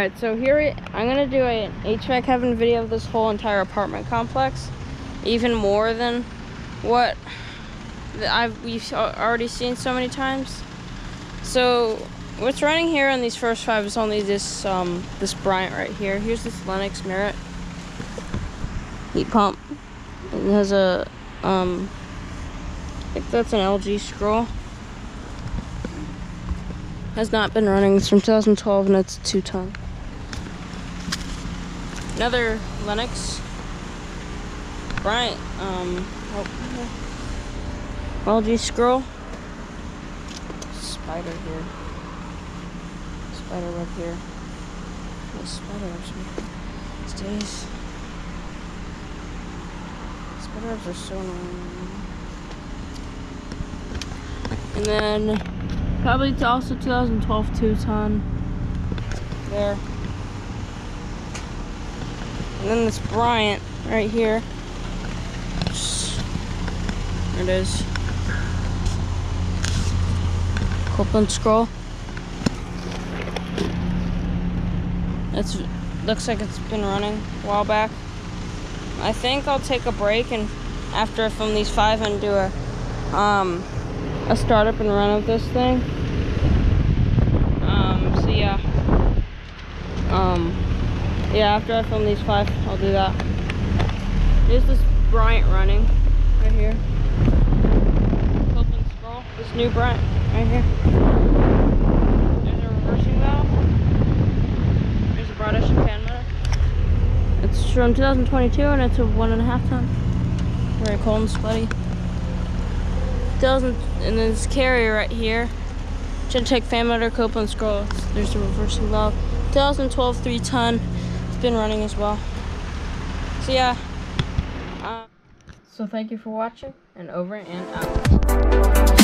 Alright, so I'm gonna do an HVAC heaven video of this whole entire apartment complex, even more than what we've already seen so many times. So what's running here on these first 5 is only this this Bryant right here. Here's this Lennox Merit heat pump. It has a I think that's an LG scroll. Has not been running. It's from 2012 and it's 2-ton. Another Lennox Bryant LG scroll. Spider here. Spider web here. No spider webs. These days. Spider webs are so annoying. And then probably it's also 2012 2-ton there. And then this Bryant right here. There it is. Copeland scroll. Looks like it's been running a while back. I think I'll take a break and after I film these 5 and do a startup and run of this thing. So yeah. Yeah, after I film these 5, I'll do that. There's this Bryant running right here. Copeland scroll. This new Bryant right here. There's a reversing valve. There's a broad issue fan motor. It's from 2022 and it's a 1.5 ton. Very cold and sweaty. And then this carrier right here. Gentek fan motor, Copeland scroll. There's a reversing valve. 2012 3-ton. It's been running as well. So yeah. So thank you for watching and over and out.